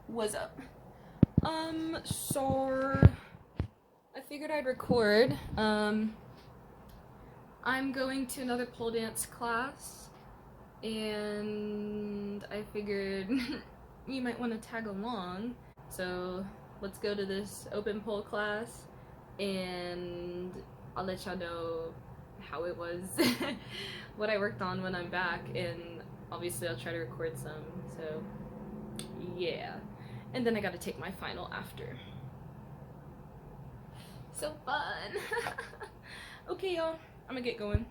What's up? So I figured I'd record. I'm going to another pole dance class, and I figured you might want to tag along. So let's go to this open pole class, and I'll let y'all know how it was, what I worked on when I'm back, and obviously I'll try to record some. So yeah. And then I gotta take my final after. So fun! Okay, y'all, I'm gonna get going.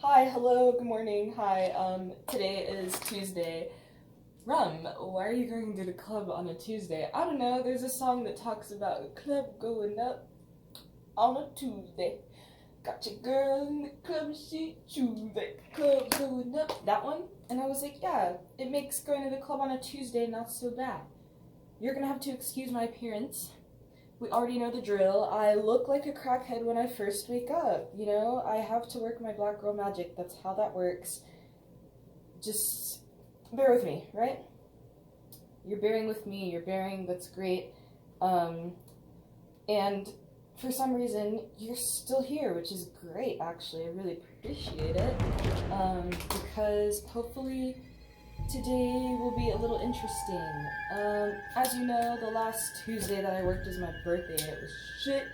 Hi, hello, good morning, hi, today is Tuesday. Why are you going to the club on a Tuesday? I don't know, there's a song that talks about a club going up on a Tuesday. Got your girl in the club, she Tuesday, club going up. That one? And I was like, yeah, it makes going to the club on a Tuesday not so bad. You're gonna have to excuse my appearance. We already know the drill. I look like a crackhead when I first wake up, you know? I have to work my black girl magic. That's how that works. Just bear with me, right? You're bearing with me. You're bearing. That's great. And for some reason, you're still here, which is great, actually. I really appreciate it. Because hopefully today will be a little interesting. As you know, the last Tuesday that I worked was my birthday, and it was shit.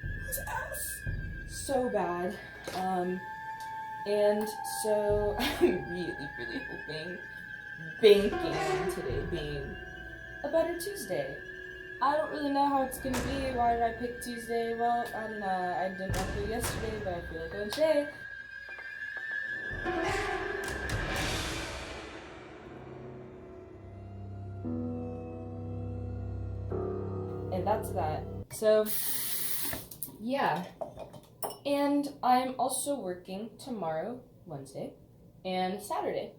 It was ass. So bad. And so I'm really hoping, banking on today being a better Tuesday. I don't really know how it's gonna be. Why did I pick Tuesday? Well, I don't know. I didn't want to go yesterday, but I feel like going today. And that's that. So, yeah. And I'm also working tomorrow, Wednesday, and Saturday.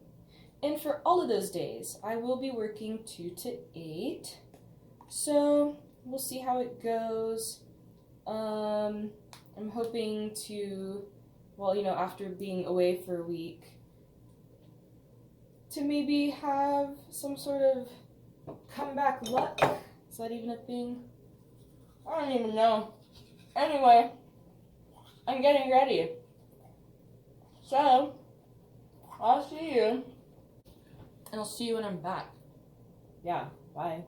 And for all of those days, I will be working 2 to 8. So we'll see how it goes. I'm hoping to, well, you know, after being away for a week, to maybe have some sort of comeback luck. Is that even a thing? I don't even know. Anyway, I'm getting ready. So, I'll see you. And I'll see you when I'm back. Yeah, bye.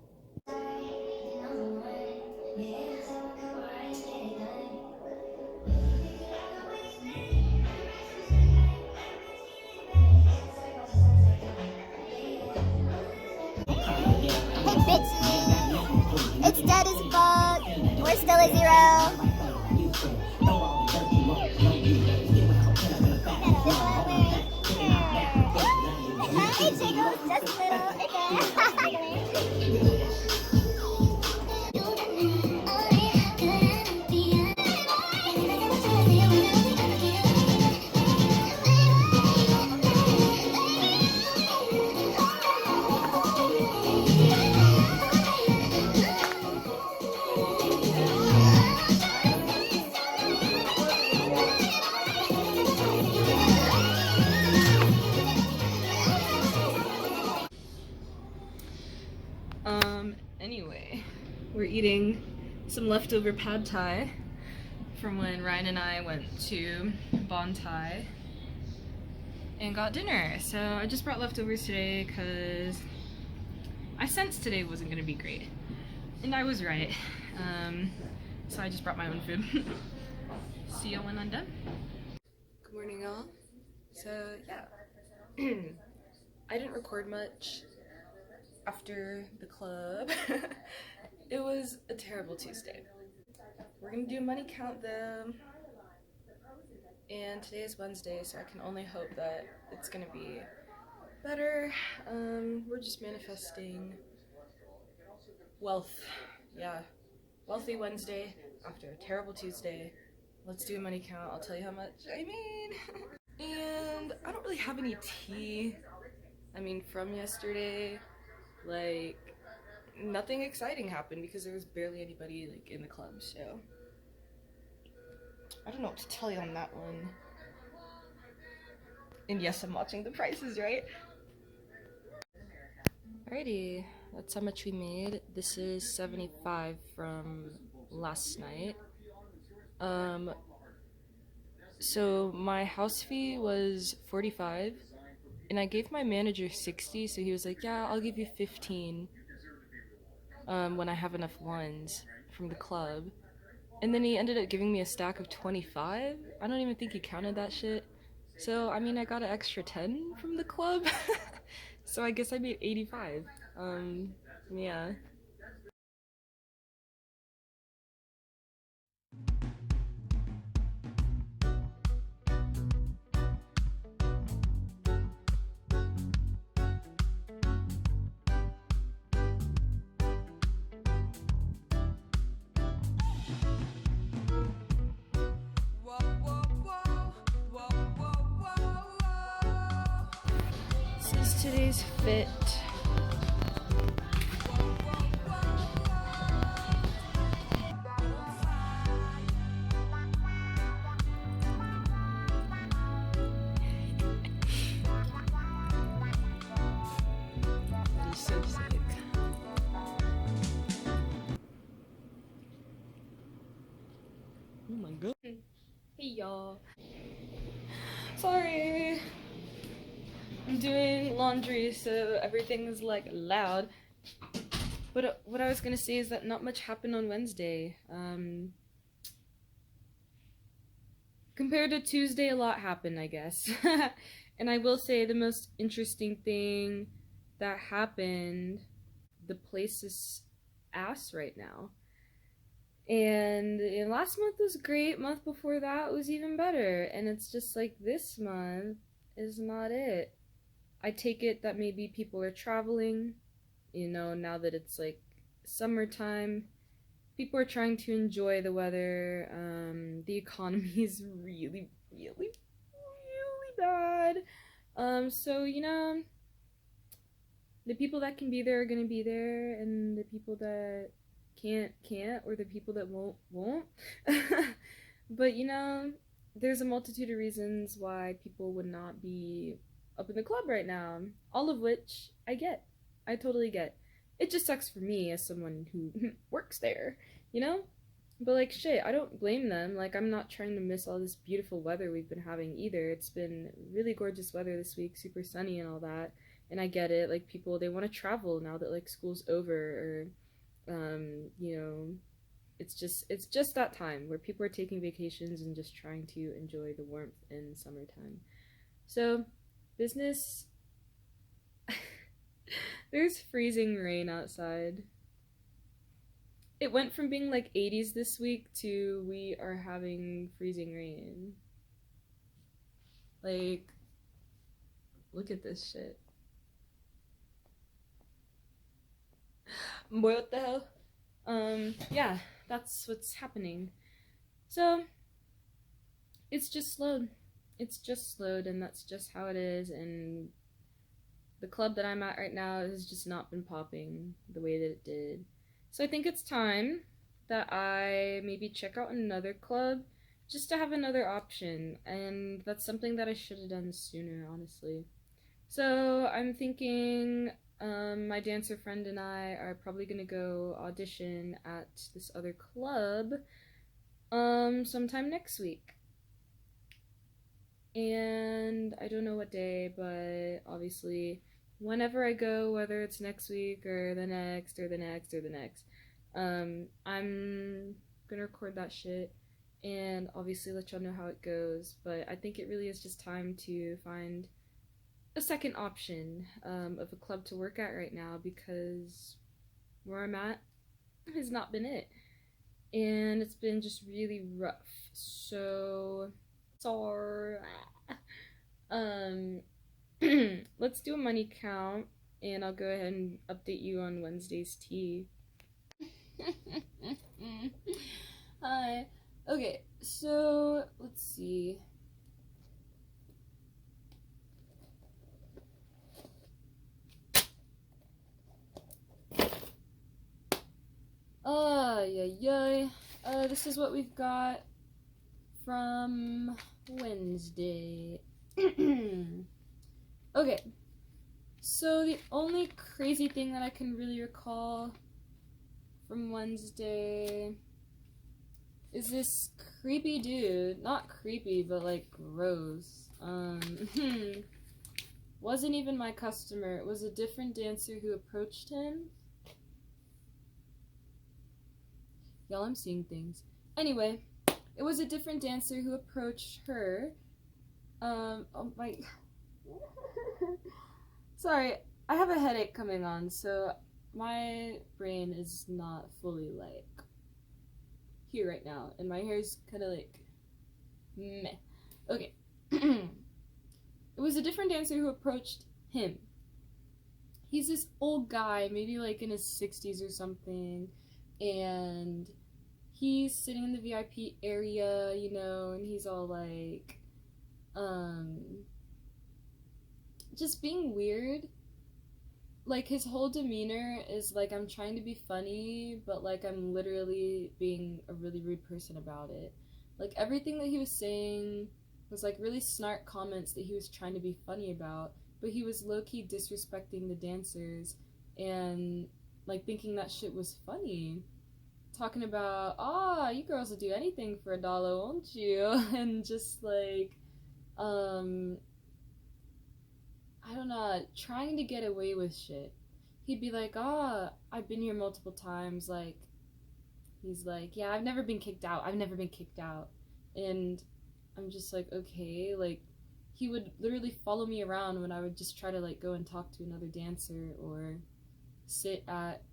Hey bitches, it's dead as fuck. We're still a zero. Hey Jiggle, just a little. Anyway, we're eating some leftover pad thai from when Ryan and I went to Bon Thai and got dinner. So I just brought leftovers today because I sensed today wasn't gonna be great. And I was right. So I just brought my own food. See y'all when I'm done. Good morning, y'all. So yeah, I didn't record much after the club. It was a terrible Tuesday. We're gonna do a money count though, and today is Wednesday, so I can only hope that it's gonna be better. We're just manifesting wealth. Yeah, wealthy Wednesday after a terrible Tuesday. Let's do a money count. I'll tell you how much I made. And I don't really have any tea. I mean, from yesterday, like, nothing exciting happened because there was barely anybody like in the club, so I don't know what to tell you on that one. And yes, I'm watching the prices, right? Alrighty, that's how much we made. This is 75 from last night. So my house fee was 45, and I gave my manager 60, so he was like, yeah, I'll give you 15 when I have enough ones from the club. And then he ended up giving me a stack of 25. I don't even think he counted that shit. So, I mean, I got an extra 10 from the club. So I guess I made 85. Yeah. This is today's fit. That is so sick. Oh my god. Hey y'all. Sorry. I'm doing laundry, so everything's like loud. But what I was gonna say is that not much happened on Wednesday. Compared to Tuesday, a lot happened, I guess. And I will say the most interesting thing that happened, the place is ass right now. And last month was great, month before that was even better. And it's just like this month is not it. I take it that maybe people are traveling, you know, now that it's like summertime. People are trying to enjoy the weather. The economy is really, really, really bad. So, you know, the people that can be there are gonna be there, and the people that can't, or the people that won't. But, you know, there's a multitude of reasons why people would not be up in the club right now, all of which I get. I totally get. It just sucks for me as someone who works there, you know? But like shit, I don't blame them. Like I'm not trying to miss all this beautiful weather we've been having either. It's been really gorgeous weather this week, super sunny and all that. And I get it. Like people they want to travel now that like school's over or you know, it's just that time where people are taking vacations and just trying to enjoy the warmth in summertime. So, business there's freezing rain outside. It went from being like 80s this week to we are having freezing rain. Like, look at this shit. Boy, what the hell? Yeah, that's what's happening. So, it's just slowed. It's just slowed, and that's just how it is. And the club that I'm at right now has just not been popping the way that it did. So I think it's time that I maybe check out another club just to have another option. And that's something that I should have done sooner, honestly. So I'm thinking my dancer friend and I are probably gonna go audition at this other club sometime next week. And I don't know what day, but obviously whenever I go, whether it's next week or the next or the next or the next, I'm gonna record that shit and obviously let y'all know how it goes. But I think it really is just time to find a second option of a club to work at right now because where I'm at has not been it. And it's been just really rough. So, sorry. Let's do a money count, and I'll go ahead and update you on Wednesday's tea. Hi. Okay, so let's see. Yeah. This is what we've got from Wednesday. Okay, so the only crazy thing that I can really recall from Wednesday is this creepy dude. Not creepy, but like gross. Wasn't even my customer. It was a different dancer who approached him. Y'all, I'm seeing things. Anyway, it was a different dancer who approached her. Oh my... Sorry, I have a headache coming on, so my brain is not fully, like, here right now, and my hair's kind of, like, meh. Okay. It was a different dancer who approached him. He's this old guy, maybe, like, in his 60s or something, and he's sitting in the VIP area, you know, and he's all, like, just being weird. Like, his whole demeanor is like, I'm trying to be funny, but like I'm literally being a really rude person about it. Like, everything that he was saying was like really snark comments that he was trying to be funny about, but he was low-key disrespecting the dancers and like thinking that shit was funny. Talking about, you girls will do anything for $1, won't you? And just like, I don't know, trying to get away with shit. He'd be like, I've been here multiple times. Like, he's like, yeah, I've never been kicked out. And I'm just like, okay. Like, he would literally follow me around when I would just try to, like, go and talk to another dancer or sit at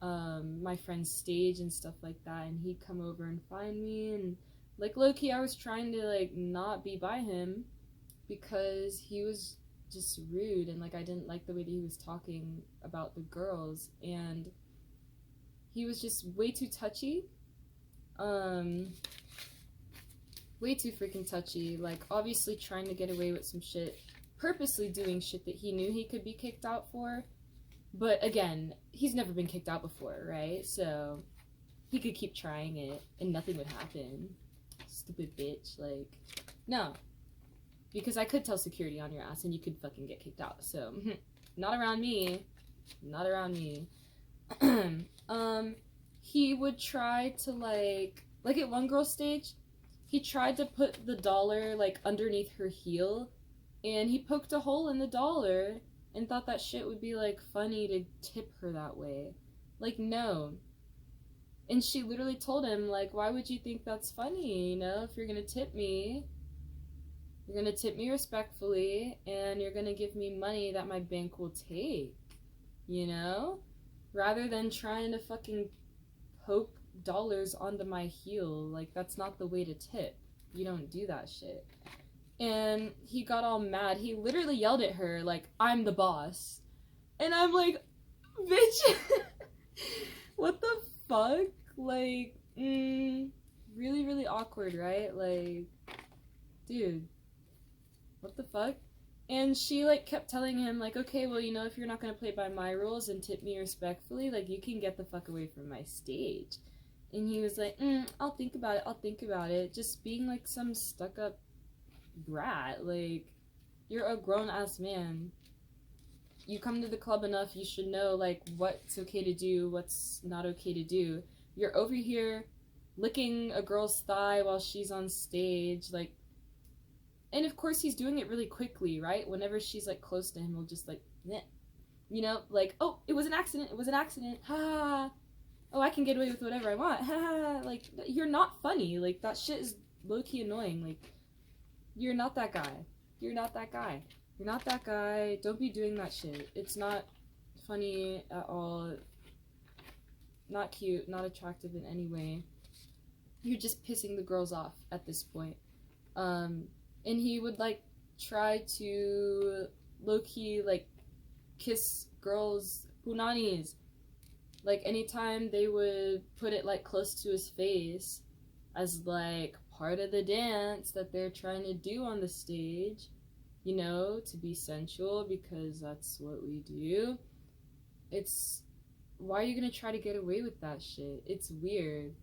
my friend's stage and stuff like that. And he'd come over and find me. And, like, low-key, I was trying to, like, not be by him because he was just rude, and like I didn't like the way that he was talking about the girls, and he was just way too touchy, way too freaking touchy, like obviously trying to get away with some shit purposely doing shit that he knew he could be kicked out for. But again, he's never been kicked out before, right? So he could keep trying it and nothing would happen. Stupid bitch. Like, no. Because I could tell security on your ass and you could fucking get kicked out. So, not around me. Not around me. He would try to, like at one girl's stage, he tried to put the dollar, like, underneath her heel, and he poked a hole in the dollar and thought that shit would be, like, funny to tip her that way. Like, no. And she literally told him, like, why would you think that's funny, you know? If you're gonna tip me, you're gonna tip me respectfully, and you're gonna give me money that my bank will take, you know? Rather than trying to fucking poke dollars onto my heel. Like, that's not the way to tip. You don't do that shit. And he got all mad. He literally yelled at her, like, I'm the boss. And I'm like, bitch, what the fuck? Like, really, really awkward, right? Like, dude, what the fuck? And she, like, kept telling him, like, okay, well, you know, if you're not gonna play by my rules and tip me respectfully, like, you can get the fuck away from my stage. And he was like, I'll think about it. Just being, like, some stuck-up brat. Like, you're a grown-ass man. You come to the club enough, you should know, like, what's okay to do, what's not okay to do. You're over here licking a girl's thigh while she's on stage, like, and of course he's doing it really quickly, right? Whenever she's, like, close to him, he'll just, like, meh. You know, like, oh, it was an accident, ha. Oh, I can get away with whatever I want, ha. Like, you're not funny. Like, that shit is low-key annoying. Like, you're not that guy. You're not that guy. Don't be doing that shit. It's not funny at all. Not cute, not attractive in any way. You're just pissing the girls off at this point. And he would, like, try to low-key, like, kiss girls' punanis. Like, anytime they would put it, like, close to his face as, like, part of the dance that they're trying to do on the stage, you know, to be sensual, because that's what we do. It's, why are you gonna try to get away with that shit? It's weird.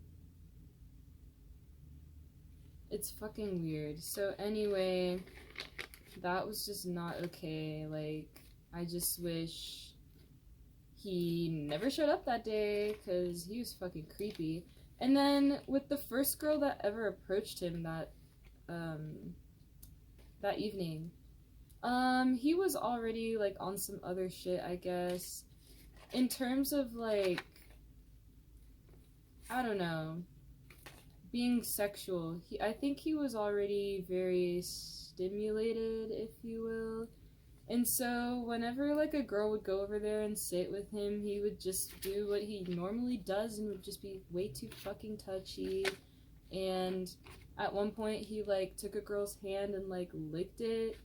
It's fucking weird. So anyway, that was just not okay. Like, I just wish he never showed up that day, because he was fucking creepy. And then with the first girl that ever approached him that evening, he was already, like, on some other shit, I guess. In terms of, like, I don't know, being sexual. I think he was already very stimulated, if you will. And so whenever, like, a girl would go over there and sit with him, he would just do what he normally does and would just be way too fucking touchy. And at one point he, like, took a girl's hand and, like, licked it,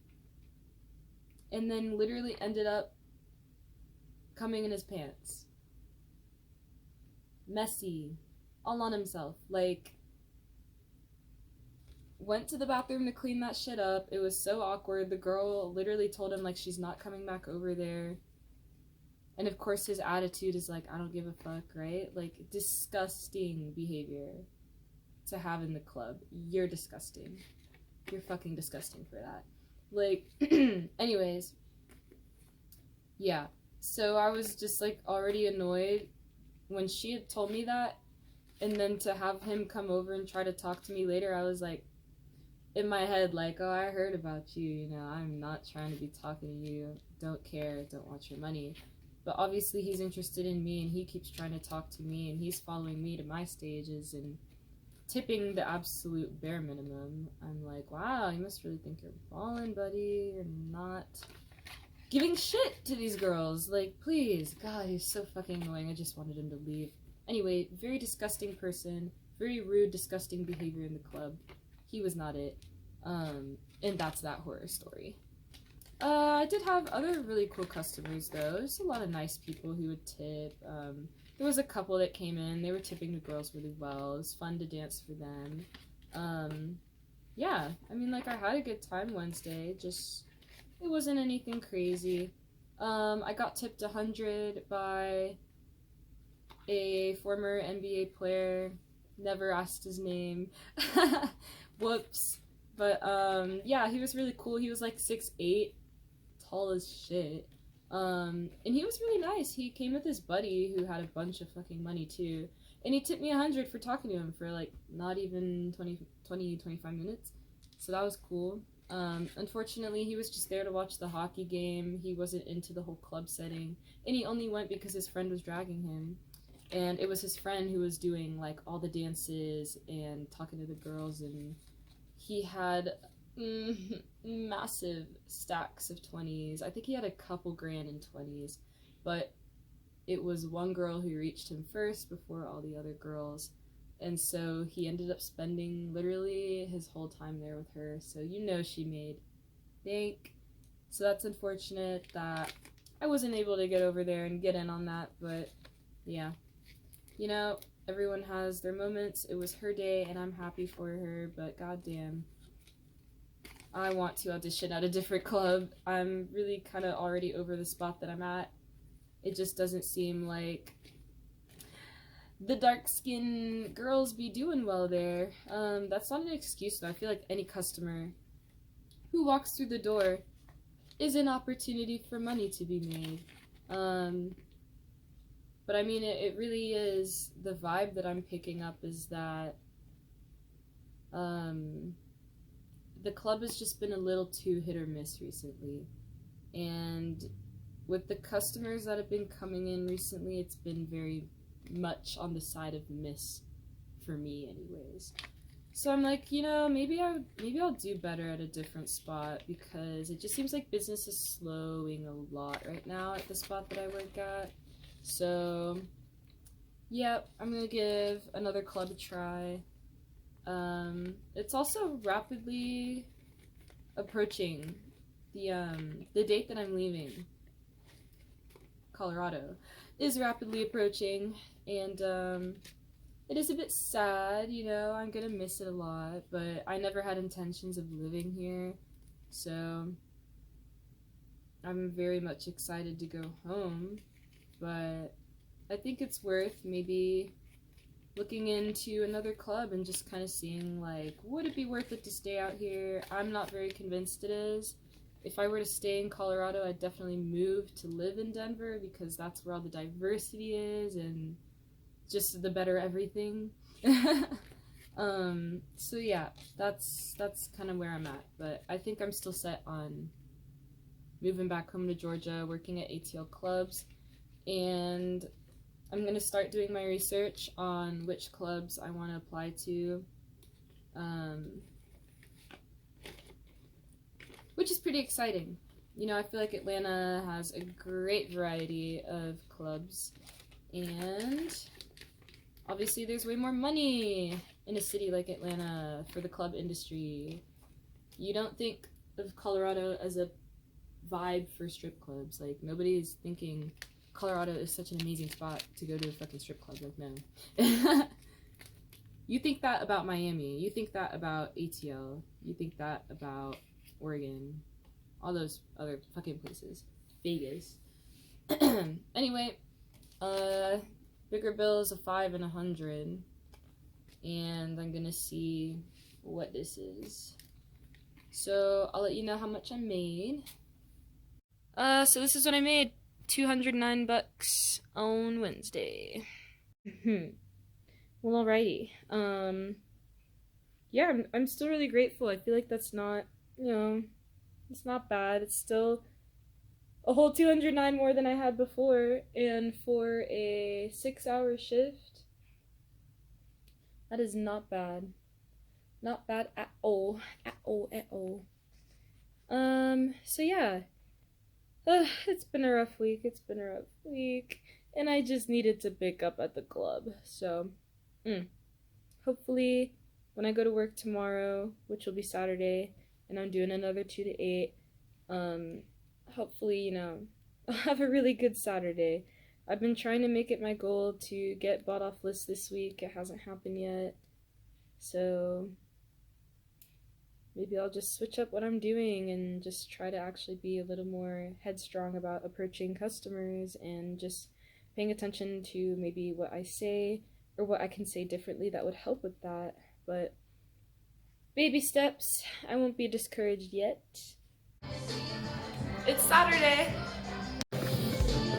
and then literally ended up coming in his pants. Messy. All on himself. Like, went to the bathroom to clean that shit up. It was so awkward. The girl literally told him, like, she's not coming back over there. And of course his attitude is like, I don't give a fuck, right? Like, disgusting behavior to have in the club. You're disgusting. You're fucking disgusting for that. Like, anyways. Yeah. So I was just, like, already annoyed when she had told me that. And then to have him come over and try to talk to me later, I was like, in my head, like, oh, I heard about you, you know, I'm not trying to be talking to you, don't care, don't want your money. But obviously he's interested in me, and he keeps trying to talk to me, and he's following me to my stages and tipping the absolute bare minimum. I'm like, wow, you must really think you're ballin', buddy. You're not giving shit to these girls. Like, please. God, he's so fucking annoying. I just wanted him to leave. Anyway, very disgusting person. Very rude, disgusting behavior in the club. He was not it. And that's that horror story. I did have other really cool customers, though. There's a lot of nice people who would tip. There was a couple that came in. They were tipping the girls really well. It was fun to dance for them. Yeah, I mean, like, I had a good time Wednesday. Just it wasn't anything crazy. I got tipped 100 by a former NBA player. Never asked his name. Whoops. But yeah, he was really cool. He was like 6'8", tall as shit. And he was really nice. He came with his buddy who had a bunch of fucking money too. And he tipped me 100 for talking to him for like not even 25 minutes. So that was cool. Unfortunately, he was just there to watch the hockey game. He wasn't into the whole club setting. And he only went because his friend was dragging him. And it was his friend who was doing like all the dances and talking to the girls. And he had massive stacks of 20s. I think he had a couple grand in 20s. But it was one girl who reached him first before all the other girls. And so he ended up spending literally his whole time there with her. So you know she made bank. So that's unfortunate that I wasn't able to get over there and get in on that. But yeah, you know, everyone has their moments. It was her day and I'm happy for her. But goddamn, I want to audition at a different club. I'm really kind of already over the spot that I'm at. It just doesn't seem like the dark-skinned girls be doing well there. That's not an excuse though. I feel like any customer who walks through the door is an opportunity for money to be made. But I mean, it really is, the vibe that I'm picking up is that the club has just been a little too hit or miss recently. And with the customers that have been coming in recently, it's been very much on the side of miss for me anyways. So I'm like, you know, maybe I'll do better at a different spot, because it just seems like business is slowing a lot right now at the spot that I work at. So yeah, I'm gonna give another club a try. It's also rapidly approaching the date that I'm leaving. Colorado is rapidly approaching, and it is a bit sad, you know. I'm gonna miss it a lot, but I never had intentions of living here, so I'm very much excited to go home. But I think it's worth maybe looking into another club and just kind of seeing, like, would it be worth it to stay out here? I'm not very convinced it is. If I were to stay in Colorado, I'd definitely move to live in Denver, because that's where all the diversity is and just the better everything. So yeah, that's kind of where I'm at. But I think I'm still set on moving back home to Georgia, working at ATL clubs, and I'm gonna start doing my research on which clubs I want to apply to. Which is pretty exciting. You know, I feel like Atlanta has a great variety of clubs, and obviously there's way more money in a city like Atlanta for the club industry. You don't think of Colorado as a vibe for strip clubs. Like, nobody's thinking Colorado is such an amazing spot to go to a fucking strip club. Like, no. You think that about Miami. You think that about ATL. You think that about Oregon, all those other fucking places, Vegas. Anyway, bigger bill is a 5 and 100, and I'm gonna see what this is. So I'll let you know how much I made. So this is what I made: $209 on Wednesday. Well, alrighty. Yeah, I'm still really grateful. I feel like that's not, you know, it's not bad. It's still a whole 209 more than I had before, and for a 6-hour shift, that is not bad. Not bad at all. At all, at all. So yeah. It's been a rough week. It's been a rough week. And I just needed to pick up at the club. So, hopefully, when I go to work tomorrow, which will be Saturday, and I'm doing another 2 to 8, hopefully, you know, I'll have a really good Saturday. I've been trying to make it my goal to get bought off list this week. It hasn't happened yet. So, maybe I'll just switch up what I'm doing and just try to actually be a little more headstrong about approaching customers and just paying attention to maybe what I say or what I can say differently that would help with that. But baby steps, I won't be discouraged yet. It's Saturday.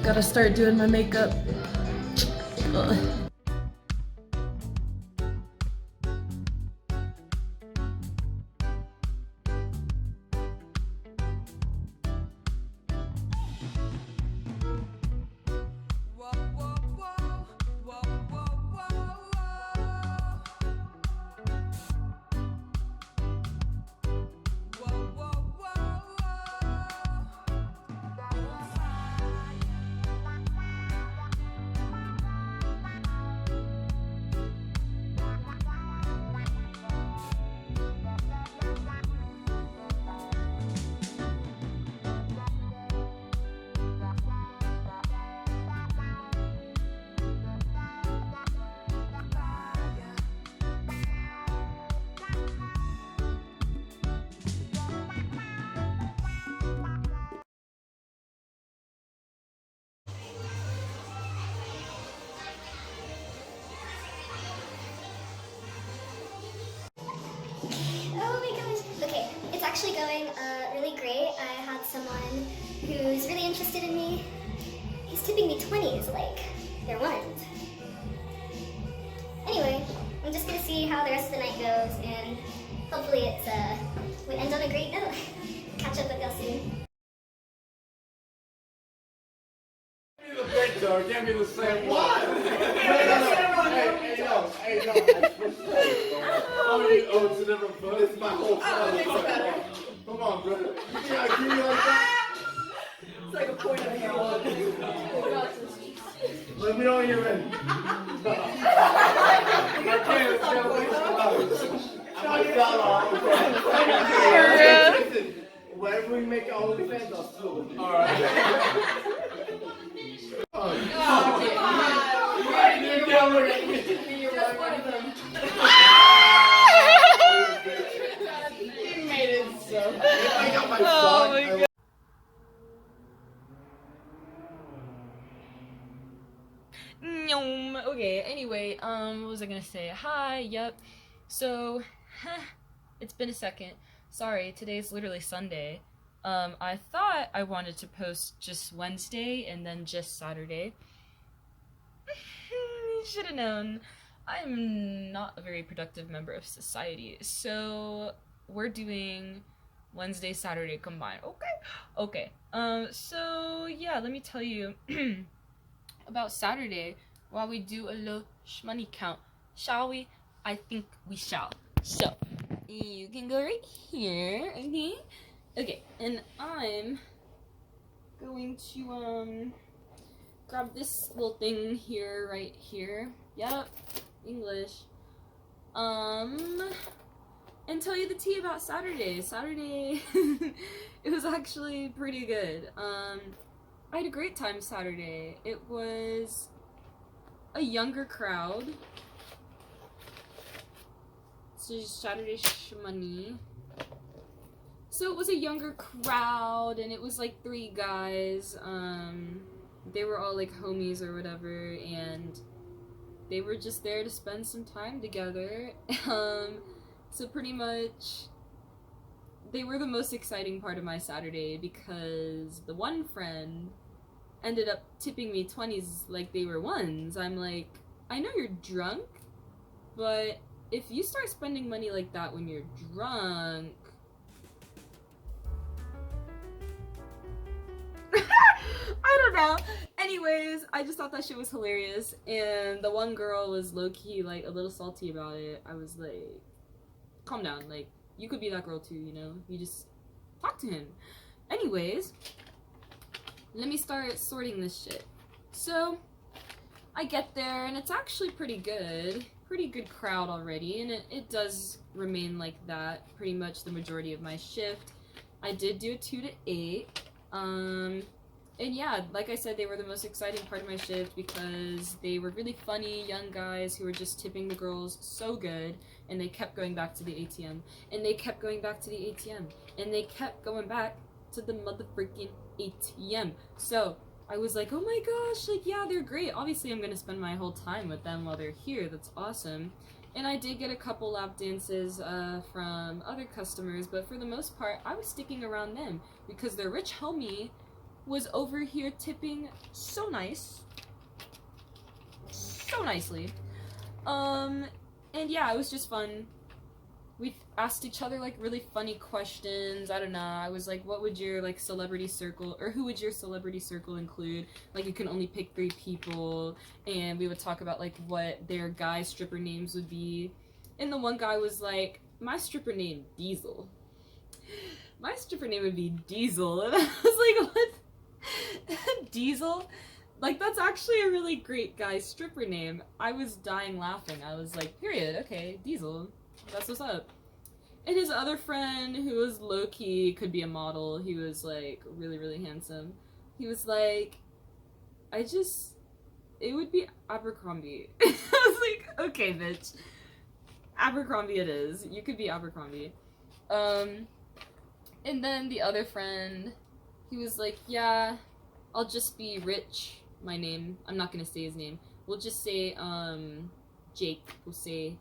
Gotta start doing my makeup. Ugh. Oh my gosh. Okay, it's actually going really great. I had someone who's really interested in me. He's tipping me 20s like they're ones. Anyway, I'm just gonna see how the rest of the night goes, and hopefully we end on a great note. Catch up with y'all soon. The big dog can't be the same one. Hey, no, oh, it's a different foot. It's my whole family. Come on, brother. You can't give me like that. It's like a point of view. Let me know when you're ready. I can't. It's gonna be I might fall off. Listen, whenever we make our own fans, I'll steal with you. All right. Oh my god. Okay, anyway, what was I gonna say? Hi, yep. So, it's been a second. Sorry, today's literally Sunday. I thought I wanted to post just Wednesday and then just Saturday. Should have known. I'm not a very productive member of society, so we're doing Wednesday, Saturday combined. Okay. So yeah, let me tell you about Saturday while we do a little shmoney count. Shall we? I think we shall. So, you can go right here, okay? Okay, and I'm going to, grab this little thing here, right here. Yep, English. And tell you the tea about Saturday. Saturday, it was actually pretty good. I had a great time Saturday. It was a younger crowd. So Saturday shmoney. So it was a younger crowd, and it was like 3 guys. They were all like homies or whatever, and they were just there to spend some time together. So pretty much they were the most exciting part of my Saturday, because the one friend ended up tipping me 20s like they were ones. I'm like, I know you're drunk, but if you start spending money like that when you're drunk, I don't know. Anyways, I just thought that shit was hilarious, and the one girl was low-key like a little salty about it. I was like, calm down, like, you could be that girl too, you know? You just talk to him. Anyways, let me start sorting this shit. So, I get there, and it's actually pretty good crowd already, and it does remain like that pretty much the majority of my shift. I did do a 2 to 8. And yeah, like I said, they were the most exciting part of my shift because they were really funny young guys who were just tipping the girls so good, and they kept going back to the ATM, and they kept going back to the ATM, and they kept going back to the motherfucking ATM. So I was like, oh my gosh, like, yeah, they're great. Obviously, I'm gonna spend my whole time with them while they're here. That's awesome. And I did get a couple lap dances from other customers, but for the most part, I was sticking around them because their rich homie was over here tipping so nice. So nicely. And yeah, it was just fun. We asked each other like really funny questions. I don't know. I was like, what would your like celebrity circle, or who would your celebrity circle include? Like, you can only pick 3 people, and we would talk about like what their guy stripper names would be. And the one guy was like, my stripper name Diesel. My stripper name would be Diesel. And I was like, what? Diesel? Like, that's actually a really great guy stripper name. I was dying laughing. I was like, period, okay, Diesel. That's what's up. And his other friend, who was low-key, could be a model, he was, like, really, really handsome. He was like, it would be Abercrombie. I was like, okay, bitch. Abercrombie it is. You could be Abercrombie. And then the other friend, he was like, yeah, I'll just be Rich, my name. I'm not gonna say his name. We'll just say, Jake. We'll say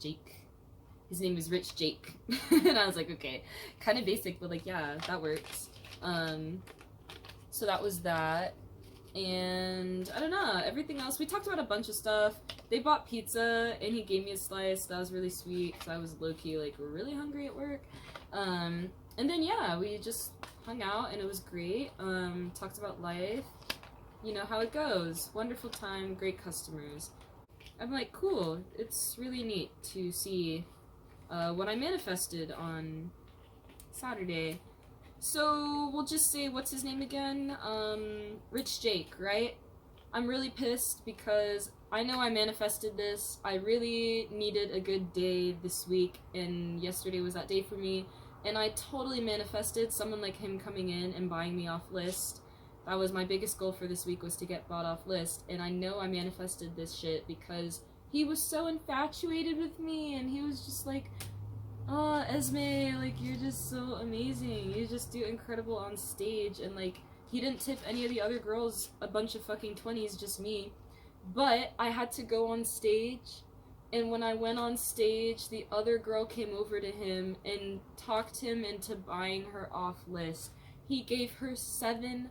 Jake. His name is Rich Jake. And I was like, okay. Kind of basic, but like, yeah, that works. So that was that. And I don't know, everything else, we talked about a bunch of stuff. They bought pizza, and he gave me a slice. That was really sweet, because I was low-key, like, really hungry at work. And then, yeah, we just hung out, and it was great. Talked about life. You know how it goes. Wonderful time, great customers. I'm like, cool, it's really neat to see what I manifested on Saturday. So, we'll just say, what's his name again? Rich Jake, right? I'm really pissed because I know I manifested this. I really needed a good day this week, and yesterday was that day for me. And I totally manifested someone like him coming in and buying me off list. That was my biggest goal for this week, was to get bought off list. And I know I manifested this shit because he was so infatuated with me, and he was just like, oh, Esme, like, you're just so amazing. You just do incredible on stage. And, like, he didn't tip any of the other girls a bunch of fucking 20s, just me. But I had to go on stage, and when I went on stage, the other girl came over to him and talked him into buying her off list. He gave her $700.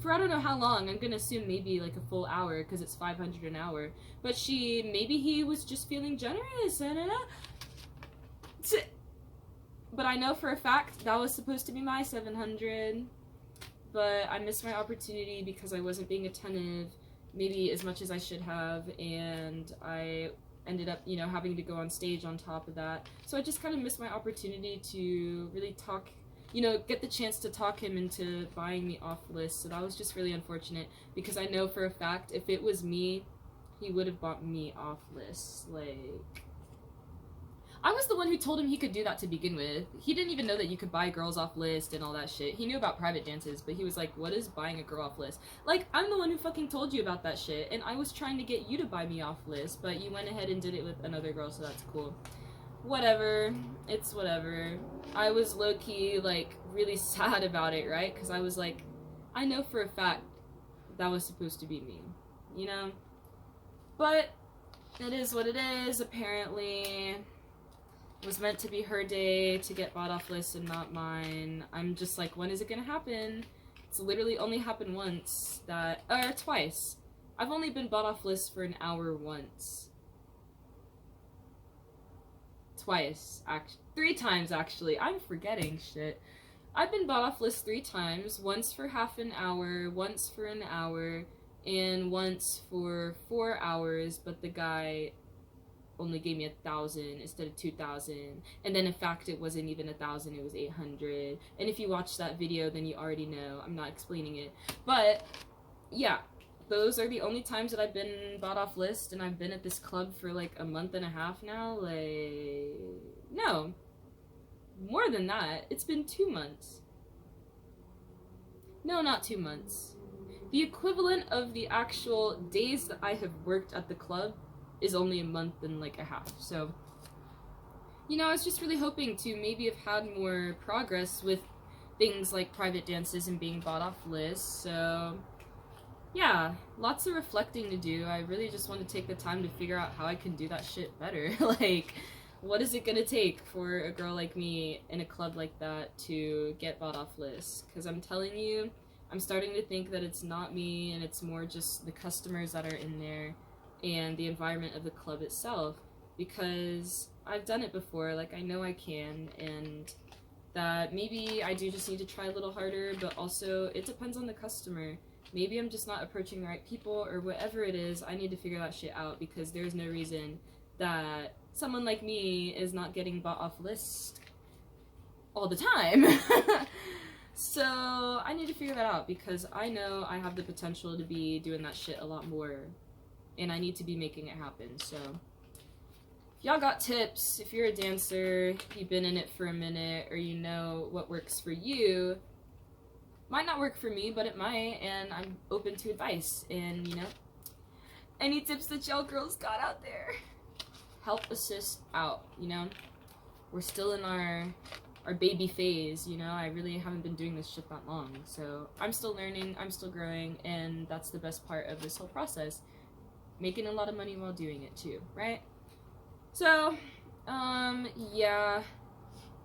For I don't know how long. I'm gonna assume maybe like a full hour, because it's $500 an hour. But maybe he was just feeling generous. I don't know. But I know for a fact that was supposed to be my $700. But I missed my opportunity because I wasn't being attentive, maybe as much as I should have, and I ended up, you know, having to go on stage on top of that. So I just kind of missed my opportunity to really talk, you know, get the chance to talk him into buying me off list. So that was just really unfortunate, because I know for a fact if it was me, he would have bought me off list. Like, I was the one who told him he could do that to begin with. He didn't even know that you could buy girls off list and all that shit. He knew about private dances, but he was like, what is buying a girl off list? Like, I'm the one who fucking told you about that shit, and I was trying to get you to buy me off list, but you went ahead and did it with another girl, so that's cool. Whatever. It's whatever. I was low-key, like, really sad about it, right? Because I was like, I know for a fact that was supposed to be me, you know? But it is what it is, apparently. It was meant to be her day to get bought off list and not mine. I'm just like, when is it gonna happen? It's literally only happened once, or twice. I've only been bought off list for an hour once. Twice, actually. 3 times, actually. I'm forgetting shit. I've been bought off list 3 times. Once for half an hour, once for an hour, and once for 4 hours, but the guy only gave me 1,000 instead of 2,000, and then in fact it wasn't even 1,000, it was 800. And if you watch that video, then you already know. I'm not explaining it, but yeah, those are the only times that I've been bought off list, and I've been at this club for like a month and a half now. Like, no, more than that. It's been 2 months. No, not 2 months. The equivalent of the actual days that I have worked at the club is only a month and like a half. So, you know, I was just really hoping to maybe have had more progress with things like private dances and being bought off lists. So, yeah, lots of reflecting to do. I really just want to take the time to figure out how I can do that shit better. Like, what is it gonna take for a girl like me in a club like that to get bought off lists? Because I'm telling you, I'm starting to think that it's not me and it's more just the customers that are in there and the environment of the club itself. Because I've done it before, like I know I can, and that maybe I do just need to try a little harder, but also it depends on the customer. Maybe I'm just not approaching the right people, or whatever it is, I need to figure that shit out, because there's no reason that someone like me is not getting bought off list all the time. So I need to figure that out, because I know I have the potential to be doing that shit a lot more, and I need to be making it happen. So if y'all got tips, if you're a dancer, you've been in it for a minute, or you know what works for you, might not work for me, but it might, and I'm open to advice. And, you know, any tips that y'all girls got out there, help assist out, you know? We're still in our baby phase, you know? I really haven't been doing this shit that long, so I'm still learning, I'm still growing, and that's the best part of this whole process. Making a lot of money while doing it too, right? So, yeah,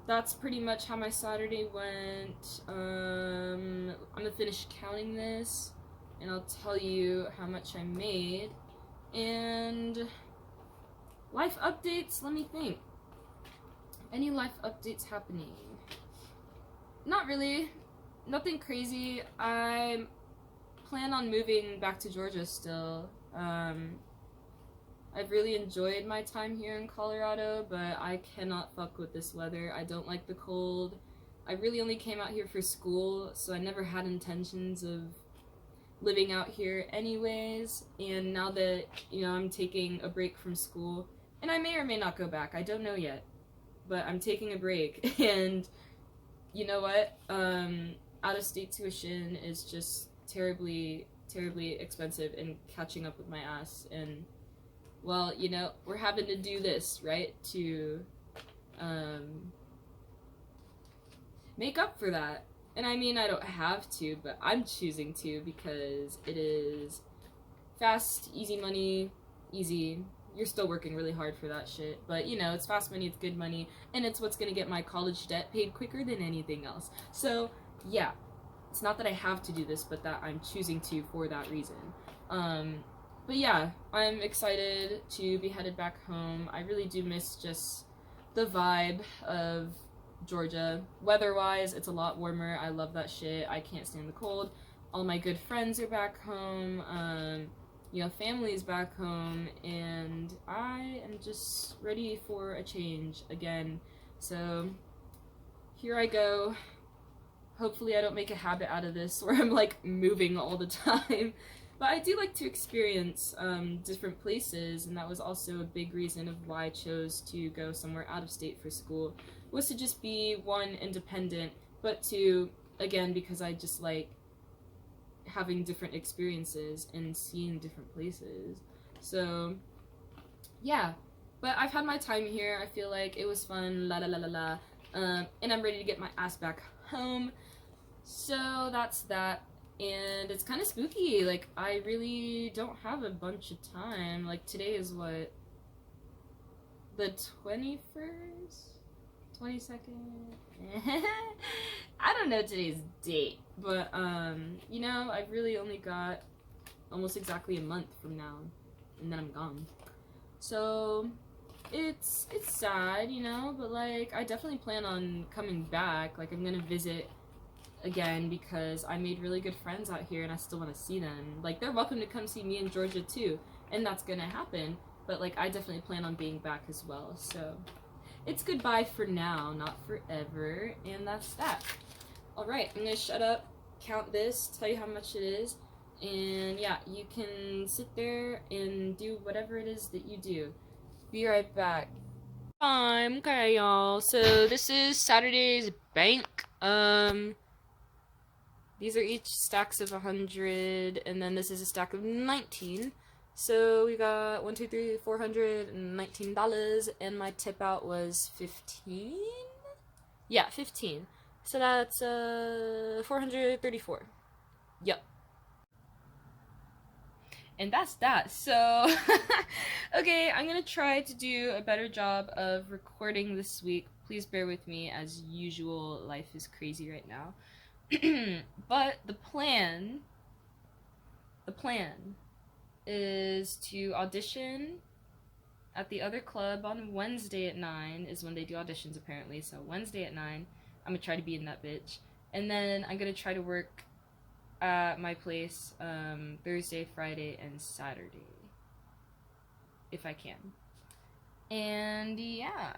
that's pretty much how my Saturday went. I'm gonna finish counting this, and I'll tell you how much I made. And life updates, let me think. Any life updates happening? Not really. Nothing crazy. I plan on moving back to Georgia still. I've really enjoyed my time here in Colorado, but I cannot fuck with this weather. I don't like the cold. I really only came out here for school, so I never had intentions of living out here anyways. And now that, you know, I'm taking a break from school, and I may or may not go back, I don't know yet, but I'm taking a break. And you know what? Out-of-state tuition is just terribly, terribly expensive and catching up with my ass. And, well, you know, we're having to do this, right? To make up for that. And I mean, I don't have to, but I'm choosing to, because it is fast, easy money, easy. You're still working really hard for that shit, but you know, it's fast money, it's good money, and it's what's gonna get my college debt paid quicker than anything else. So yeah, it's not that I have to do this, but that I'm choosing to for that reason. But yeah, I'm excited to be headed back home. I really do miss just the vibe of Georgia. Weather-wise, it's a lot warmer. I love that shit. I can't stand the cold. All my good friends are back home. You know, family's back home, and I am just ready for a change again. So here I go. Hopefully I don't make a habit out of this where I'm like moving all the time. But I do like to experience different places, and that was also a big reason of why I chose to go somewhere out of state for school, was to just be, one, independent, but two, again, because I just like having different experiences and seeing different places. So yeah, but I've had my time here. I feel like it was fun, la la la la la, and I'm ready to get my ass back home. So that's that. And it's kind of spooky. Like, I really don't have a bunch of time. Like, today is what, the 21st? 22nd? I don't know today's date, but you know, I've really only got almost exactly a month from now, and then I'm gone. So it's sad, you know, but like, I definitely plan on coming back. Like, I'm gonna visit again, because I made really good friends out here and I still want to see them. Like, they're welcome to come see me in Georgia too, and that's gonna happen, but like, I definitely plan on being back as well. So it's goodbye for now, not forever, and that's that. Alright, I'm gonna shut up, count this, tell you how much it is, and yeah, you can sit there and do whatever it is that you do. Be right back. Okay, y'all. So this is Saturday's bank. These are each stacks of 100, and then this is a stack of 19. So we got $419, and my tip out was 15. Yeah, 15. So that's 434. Yep. And that's that. So, okay, I'm gonna try to do a better job of recording this week. Please bear with me. As usual, life is crazy right now. But the plan is to audition at the other club on Wednesday at 9 is when they do auditions apparently. So Wednesday at 9, I'm gonna try to be in that bitch. And then I'm gonna try to work at my place Thursday, Friday, and Saturday. If I can. And yeah.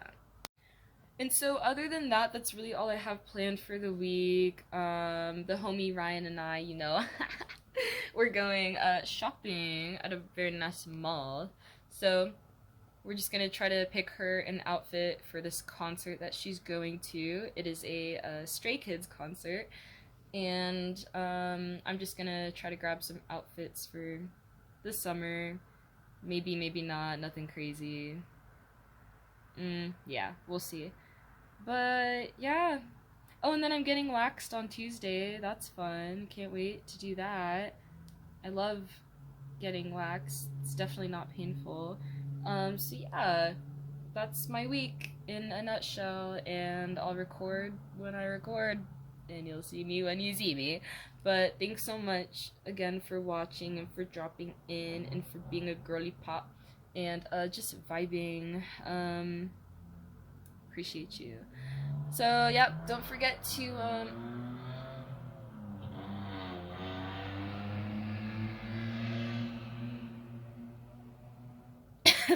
And so other than that, that's really all I have planned for the week. The homie Ryan and I, you know, we're going shopping at a very nice mall. So we're just gonna try to pick her an outfit for this concert that she's going to. It is a Stray Kids concert. And I'm just gonna try to grab some outfits for the summer. Maybe, maybe not. Nothing crazy. Yeah, we'll see. But yeah. Oh, and then I'm getting waxed on Tuesday. That's fun. Can't wait to do that. I love getting waxed. It's definitely not painful. So yeah, that's my week in a nutshell, and I'll record when I record, and you'll see me when you see me. But thanks so much again for watching and for dropping in and for being a girly pop and just vibing. Appreciate you. So yep, don't forget to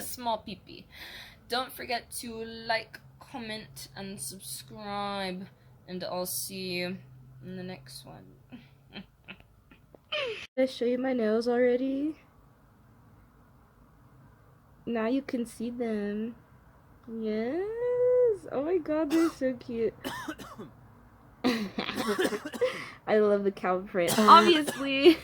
small peepee. Don't forget to like, comment, and subscribe, and I'll see you in the next one. Did I show you my nails already? Now you can see them. Yes. Oh my god, they're so cute. I love the cow print. Obviously.